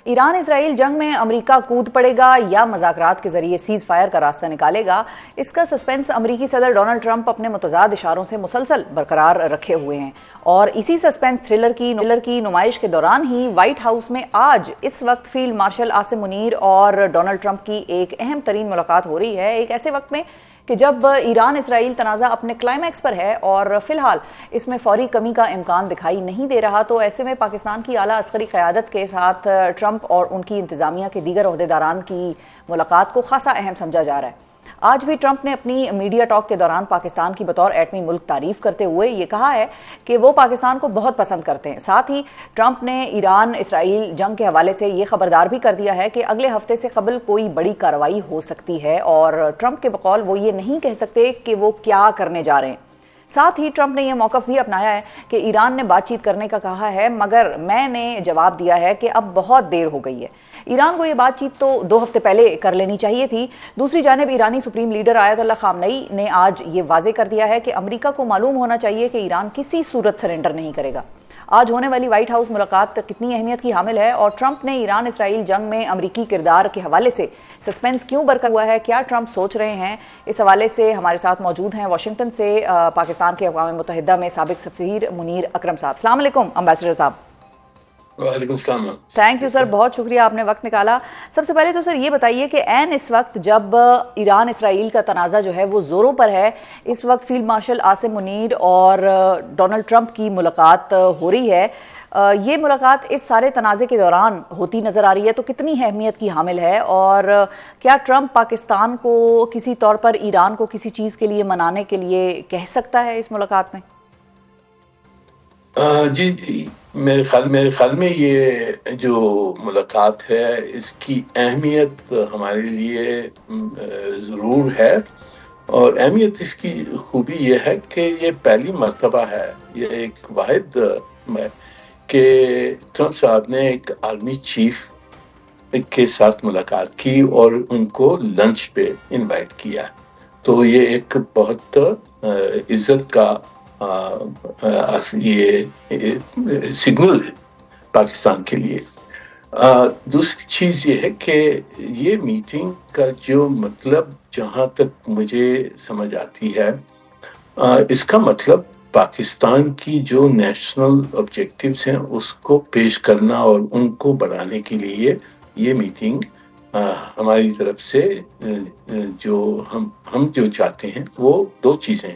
ایران اسرائیل جنگ میں امریکہ کود پڑے گا یا مذاکرات کے ذریعے سیز فائر کا راستہ نکالے گا، اس کا سسپینس امریکی صدر ڈونلڈ ٹرمپ اپنے متضاد اشاروں سے مسلسل برقرار رکھے ہوئے ہیں، اور اسی سسپینس تھرلر کی نمائش کے دوران ہی وائٹ ہاؤس میں آج اس وقت فیلڈ مارشل عاصم منیر اور ڈونلڈ ٹرمپ کی ایک اہم ترین ملاقات ہو رہی ہے، ایک ایسے وقت میں کہ جب ایران اسرائیل تنازع اپنے کلائمیکس پر ہے اور فی الحال اس میں فوری کمی کا امکان دکھائی نہیں دے رہا۔ تو ایسے میں پاکستان کی اعلیٰ عسکری قیادت کے ساتھ ٹرمپ اور ان کی انتظامیہ کے دیگر عہدیداران کی ملاقات کو خاصا اہم سمجھا جا رہا ہے۔ آج بھی ٹرمپ نے اپنی میڈیا ٹاک کے دوران پاکستان کی بطور ایٹمی ملک تعریف کرتے ہوئے یہ کہا ہے کہ وہ پاکستان کو بہت پسند کرتے ہیں۔ ساتھ ہی ٹرمپ نے ایران اسرائیل جنگ کے حوالے سے یہ خبردار بھی کر دیا ہے کہ اگلے ہفتے سے قبل کوئی بڑی کارروائی ہو سکتی ہے، اور ٹرمپ کے بقول وہ یہ نہیں کہہ سکتے کہ وہ کیا کرنے جا رہے ہیں۔ ساتھ ہی ٹرمپ نے یہ موقف بھی اپنایا ہے کہ ایران نے بات چیت کرنے کا کہا ہے، مگر میں نے جواب دیا ہے کہ اب بہت دیر ہو گئی ہے۔ ایران کو یہ بات چیت تو 2 ہفتے پہلے کر لینی چاہیے تھی۔ دوسری جانب ایرانی سپریم لیڈر آیت اللہ خامنئی نے آج یہ واضح کر دیا ہے کہ امریکہ کو معلوم ہونا چاہیے کہ ایران کسی صورت سرنڈر نہیں کرے گا۔ آج ہونے والی وائٹ ہاؤس ملاقات کتنی اہمیت کی حامل ہے، اور ٹرمپ نے ایران اسرائیل جنگ میں امریکی کردار کے حوالے سے سسپینس کیوں برقرار ہوا ہے، کیا ٹرمپ سوچ رہے ہیں، اس حوالے سے ہمارے ساتھ موجود ہیں واشنگٹن سے پاکستان کے اقوام متحدہ میں سابق سفیر منیر اکرم صاحب۔ السلام علیکم امبیسڈر صاحب۔ وعلیکم السلام۔ تھینک یو سر، بہت شکریہ آپ نے وقت نکالا۔ سب سے پہلے تو سر یہ بتائیے کہ عین اس وقت جب ایران اسرائیل کا تنازع جو ہے وہ زوروں پر ہے، اس وقت فیلڈ مارشل عاصم منیر اور ڈونلڈ ٹرمپ کی ملاقات ہو رہی ہے، یہ ملاقات اس سارے تنازع کے دوران ہوتی نظر آ رہی ہے، تو کتنی اہمیت کی حامل ہے، اور کیا ٹرمپ پاکستان کو کسی طور پر ایران کو کسی چیز کے لیے منانے کے لیے کہہ سکتا ہے اس ملاقات میں؟ جی میرے خیال میں یہ جو ملاقات ہے اس کی اہمیت ہمارے لیے ضرور ہے، اور اہمیت اس کی خوبی یہ ہے کہ یہ پہلی مرتبہ ہے، یہ ایک واحد کہ ٹرمپ صاحب نے ایک آرمی چیف کے ساتھ ملاقات کی اور ان کو لنچ پہ انوائٹ کیا، تو یہ ایک بہت عزت کا یہ سگنل ہے پاکستان کے لیے۔ دوسری چیز یہ ہے کہ یہ میٹنگ کا جو مطلب جہاں تک مجھے سمجھ آتی ہے، اس کا مطلب پاکستان کی جو نیشنل آبجیکٹیوز ہیں اس کو پیش کرنا اور ان کو بڑھانے کے لیے یہ میٹنگ ہماری طرف سے جو ہم جو چاہتے ہیں وہ 2 چیزیں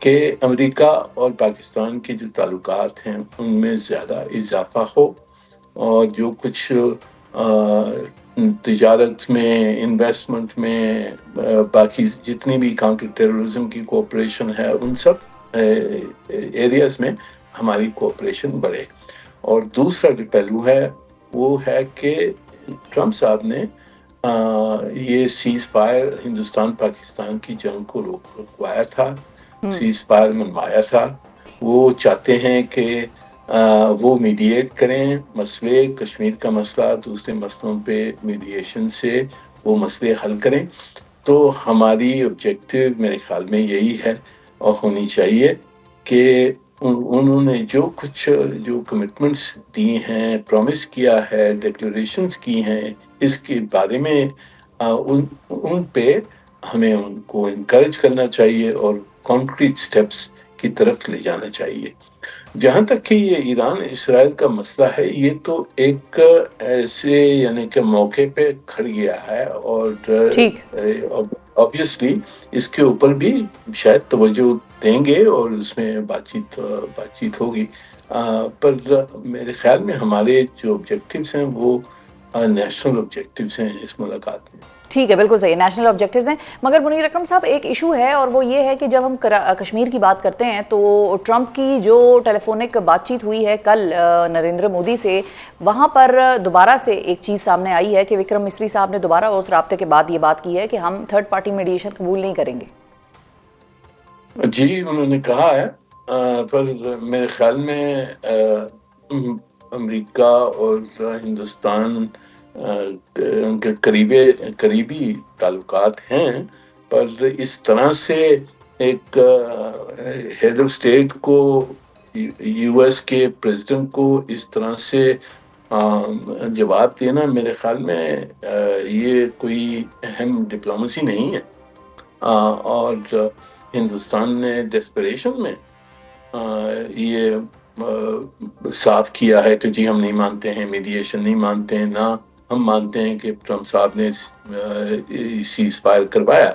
کہ امریکہ اور پاکستان کے جو تعلقات ہیں ان میں زیادہ اضافہ ہو، اور جو کچھ تجارت میں، انویسٹمنٹ میں، باقی جتنی بھی کاؤنٹر ٹیررزم کی کوآپریشن ہے ان سب ایریاز میں ہماری کوآپریشن بڑھے۔ اور دوسرا جو پہلو ہے وہ ہے کہ ٹرمپ صاحب نے یہ سیز فائر ہندوستان پاکستان کی جنگ کو رکوایا تھا، سیز فائر منوایا تھا۔ وہ چاہتے ہیں کہ وہ میڈیٹ کریں مسئلے، کشمیر کا مسئلہ، دوسرے مسئلوں پہ میڈیشن سے وہ مسئلے حل کریں۔ تو ہماری آبجیکٹو میرے خیال میں یہی ہے اور ہونی چاہیے کہ انہوں نے جو کمٹمنٹس دی ہیں، پرومس کیا ہے، ڈیکلریشنز کی ہیں، اس کے بارے میں ان پہ ہمیں ان کو انکریج کرنا چاہیے اور کانکریٹ سٹیپس کی طرف لے جانا چاہیے۔ جہاں تک کہ یہ ایران اسرائیل کا مسئلہ ہے، یہ تو ایک ایسے یعنی کہ موقع پہ کھڑ گیا ہے، اور obviously اس کے اوپر بھی شاید توجہ دیں گے اور اس میں بات چیت ہوگی، پر میرے خیال میں ہمارے جو آبجیکٹیوز ہیں وہ نیشنل آبجیکٹیوز ہیں اس ملاقات میں۔ ٹھیک ہے، بالکل صحیح، نیشنل آبجیکٹیوز ہیں، مگر منیر اکرم صاحب ایک ایشو ہے، اور وہ یہ ہے کہ جب ہم کشمیر کی بات کرتے ہیں تو ٹرمپ کی جو ٹیلی فونک بات چیت ہوئی ہے کل نریندر مودی سے، وہاں پر دوبارہ سے ایک چیز سامنے آئی ہے کہ وکرم مسری صاحب نے دوبارہ اس رابطے کے بعد یہ بات کی ہے کہ ہم تھرڈ پارٹی میڈیشن قبول نہیں کریں گے۔ جی انہوں نے کہا ہے، پر میرے خیال میں امریکہ اور ہندوستان ان کے قریبی تعلقات ہیں، پر اس طرح سے ایک ہیڈ آف اسٹیٹ کو، یو ایس کے پریزیڈنٹ کو اس طرح سے جواب دینا میرے خیال میں یہ کوئی اہم ڈپلومیسی نہیں ہے، اور ہندوستان نے ڈیسپریشن میں یہ صاف کیا ہے کہ جی ہم نہیں مانتے ہیں، میڈیشن نہیں مانتے ہیں، نہ ہم مانتے ہیں کہ ٹرمپ صاحب نے سیز فائر کروایا۔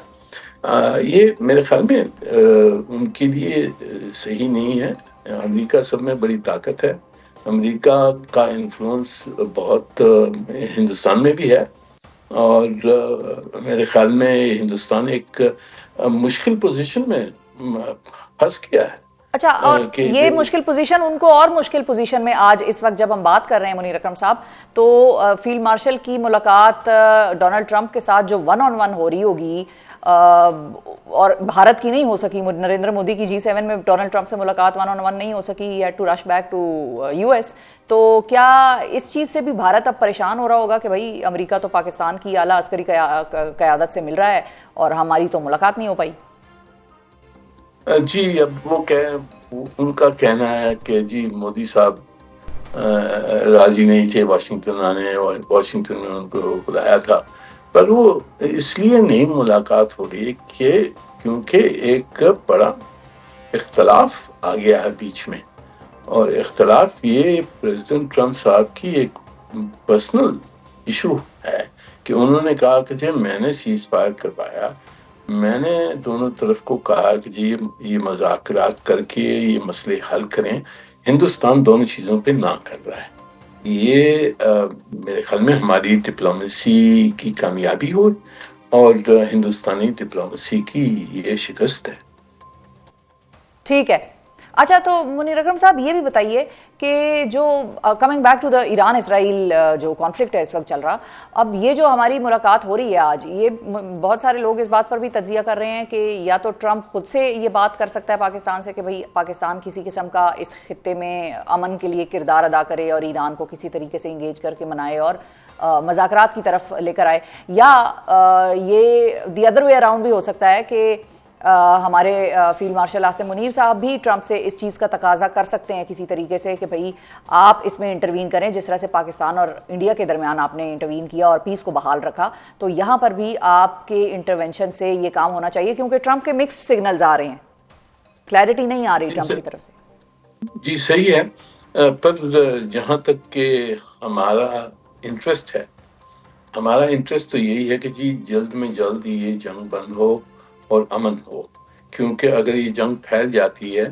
یہ میرے خیال میں ان کے لیے صحیح نہیں ہے۔ امریکہ سب میں بڑی طاقت ہے، امریکہ کا انفلوئنس بہت ہندوستان میں بھی ہے، اور میرے خیال میں ہندوستان ایک مشکل پوزیشن میں پھنس گیا ہے۔ اچھا، اور یہ مشکل پوزیشن ان کو اور مشکل پوزیشن میں آج اس وقت جب ہم بات کر رہے ہیں منیر اکرم صاحب، تو فیلڈ مارشل کی ملاقات ڈونلڈ ٹرمپ کے ساتھ جو 1-on-1 ہو رہی ہوگی، اور بھارت کی نہیں ہو سکی، نریندر مودی کی G7 میں ڈونلڈ ٹرمپ سے ملاقات 1-on-1 نہیں ہو سکی، ہی head to rush back to US، تو کیا اس چیز سے بھی بھارت اب پریشان ہو رہا ہوگا کہ بھائی امریکہ تو پاکستان کی اعلیٰ عسکری قیادت سے مل رہا ہے اور ہماری تو ملاقات نہیں ہو پائی؟ جی، اب وہ ان کا کہنا ہے کہ جی مودی صاحب راضی نہیں تھے واشنگٹن آنے، واشنگٹن میں ان کو بلایا تھا، پر وہ اس لیے نہیں ملاقات ہو رہی کہ کیونکہ ایک بڑا اختلاف آ گیا ہے بیچ میں، اور اختلاف یہ پریزیڈنٹ ٹرمپ صاحب کی ایک پرسنل ایشو ہے کہ انہوں نے کہا کہ جی میں نے سیز فائر کروایا، میں نے دونوں طرف کو کہا کہ جی یہ مذاکرات کر کے یہ مسئلے حل کریں، ہندوستان دونوں چیزوں پہ نہ کر رہا ہے۔ یہ میرے خیال میں ہماری ڈپلومیسی کی کامیابی ہو اور ہندوستانی ڈپلومیسی کی یہ شکست ہے۔ ٹھیک ہے، اچھا تو منیر اکرم صاحب یہ بھی بتائیے کہ جو coming back to the Iran Israel جو کانفلکٹ ہے اس وقت چل رہا، اب یہ جو ہماری ملاقات ہو رہی ہے آج، یہ بہت سارے لوگ اس بات پر بھی تجزیہ کر رہے ہیں کہ یا تو ٹرمپ خود سے یہ بات کر سکتا ہے پاکستان سے کہ بھئی پاکستان کسی قسم کا اس خطے میں امن کے لیے کردار ادا کرے اور ایران کو کسی طریقے سے انگیج کر کے منائے اور مذاکرات کی طرف لے کر آئے، یا یہ دی ادر وے اراؤنڈ بھی ہو سکتا ہے کہ ہمارے فیلڈ مارشل عاصم منیر صاحب بھی ٹرمپ سے اس چیز کا تقاضا کر سکتے ہیں کسی طریقے سے کہ بھئی آپ اس میں انٹروین کریں، جس طرح سے پاکستان اور انڈیا کے درمیان آپ نے انٹروین کیا اور پیس کو بحال رکھا، تو یہاں پر بھی آپ کے انٹرونشن سے یہ کام ہونا چاہیے، کیونکہ ٹرمپ کے مکسڈ سگنلز آ رہے ہیں، کلیئرٹی نہیں آ رہی ٹرمپ کی طرف سے۔ جی صحیح ہے، پر جہاں تک کہ ہمارا انٹرسٹ ہے، ہمارا انٹرسٹ تو یہی ہے کہ جی جلد میں جلد یہ جنگ بند ہو اور امن ہو، کیونکہ اگر یہ جنگ پھیل جاتی ہے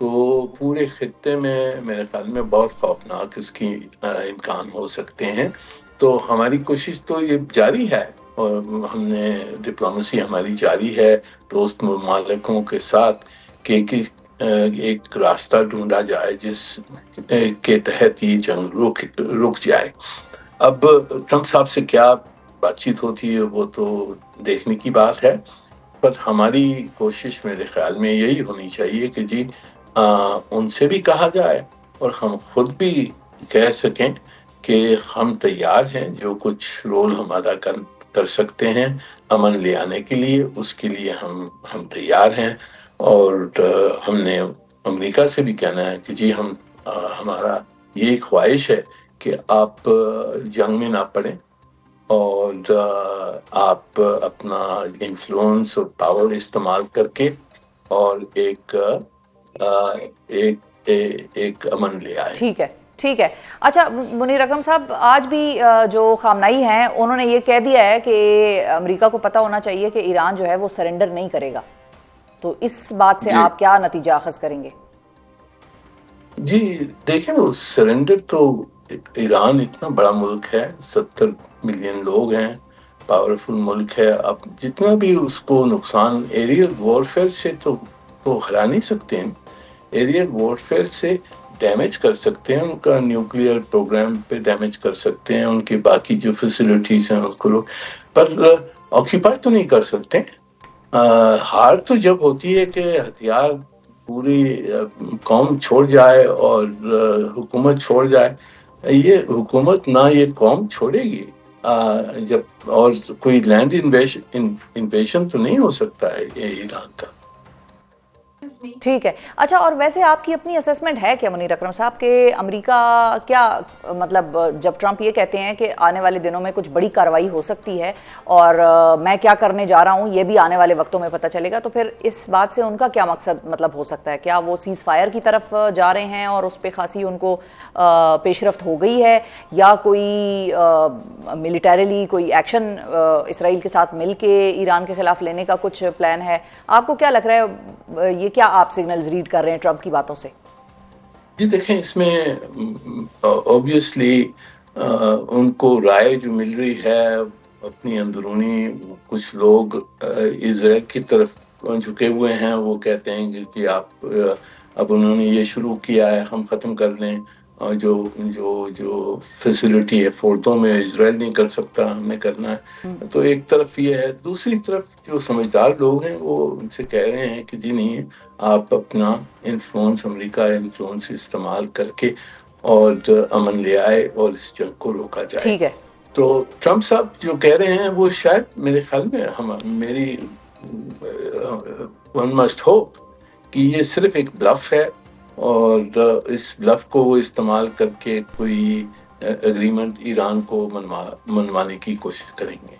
تو پورے خطے میں میرے خیال میں بہت خوفناک اس کی امکان ہو سکتے ہیں۔ تو ہماری کوشش تو یہ جاری ہے، اور ہم نے ڈپلومیسی ہماری جاری ہے دوست ممالکوں کے ساتھ کہ ایک راستہ ڈھونڈا جائے جس کے تحت یہ جنگ رک جائے۔ اب ٹرمپ صاحب سے کیا بات چیت ہوتی ہے وہ تو دیکھنے کی بات ہے، پر ہماری کوشش میرے خیال میں یہی ہونی چاہیے کہ جی ان سے بھی کہا جائے اور ہم خود بھی کہہ سکیں کہ ہم تیار ہیں، جو کچھ رول ہم ادا کر سکتے ہیں امن لے آنے کے لیے، اس کے لیے ہم تیار ہیں، اور ہم نے امریکہ سے بھی کہنا ہے کہ جی ہمارا یہ خواہش ہے کہ آپ جنگ میں نہ پڑیں، اور آپ اپنا انفلوئنس اور پاور استعمال کر کے اور ایک امن لے آئے۔ ٹھیک ہے، اچھا منیر اکرم صاحب، آج بھی جو خامنائی ہیں انہوں نے یہ کہہ دیا ہے کہ امریکہ کو پتہ ہونا چاہیے کہ ایران جو ہے وہ سرنڈر نہیں کرے گا، تو اس بات سے آپ کیا نتیجہ اخذ کریں گے؟ جی دیکھیں، وہ سرنڈر تو، ایران اتنا بڑا ملک ہے، 70 ملین لوگ ہیں، پاورفل ملک ہے، اب جتنا بھی اس کو نقصان ایریل وارفیئر سے تو ہرا نہیں سکتے ہیں، ایریل وارفیئر سے ڈیمیج کر سکتے ہیں، ان کا نیوکلیئر پروگرام پہ ڈیمیج کر سکتے ہیں، ان کی باقی جو فیسلٹیز ہیں اس کو لوگ، پر آکیپائی تو نہیں کر سکتے۔ ہار تو جب ہوتی ہے کہ ہتھیار پوری قوم چھوڑ جائے اور حکومت چھوڑ جائے، یہ حکومت نہ یہ قوم چھوڑے گی جب، اور کوئی لینڈ انویشن تو نہیں ہو سکتا ہے یہ ایران کا۔ ٹھیک ہے. اچھا, اور ویسے آپ کی اپنی اسیسمنٹ ہے کیا منیر اکرم صاحب کہ امریکہ کیا مطلب جب ٹرمپ یہ کہتے ہیں کہ آنے والے دنوں میں کچھ بڑی کارروائی ہو سکتی ہے اور میں کیا کرنے جا رہا ہوں یہ بھی آنے والے وقتوں میں پتہ چلے گا, تو پھر اس بات سے ان کا کیا مقصد مطلب ہو سکتا ہے؟ کیا وہ سیز فائر کی طرف جا رہے ہیں اور اس پہ خاصی ان کو پیش رفت ہو گئی ہے, یا کوئی ملیٹریلی کوئی ایکشن اسرائیل کے ساتھ مل کے ایران کے خلاف لینے کا کچھ پلان ہے؟ آپ کو کیا لگ رہا ہے, یہ کیا آپ سگنلز ریڈ کر رہے ہیں ٹرمپ کی باتوں سے؟ جی دیکھیں, اس میں اوبیسلی ان کو رائے جو مل رہی ہے اپنی اندرونی, کچھ لوگ اسرائیل کی طرف جھکے ہوئے ہیں, وہ کہتے ہیں کہ آپ اب انہوں نے یہ شروع کیا ہے ہم ختم کر لیں, جو جو جو فیسلٹی ہے فورتوں میں اسرائیل نہیں کر سکتا ہم نے کرنا ہے. تو ایک طرف یہ ہے, دوسری طرف جو سمجھدار لوگ ہیں وہ ان سے کہہ رہے ہیں کہ جی نہیں, آپ اپنا انفلوئنس, امریکہ انفلوئنس استعمال کر کے اور امن لے آئے اور اس جنگ کو روکا جائے. ٹھیک ہے. تو ٹرمپ صاحب جو کہہ رہے ہیں وہ شاید میرے خیال میں میری ون مسٹ ہوپ کہ یہ صرف ایک بلف ہے, اور اس بلف کو وہ استعمال کر کے کوئی اگریمنٹ ایران کو منوانے کی کوشش کریں گے.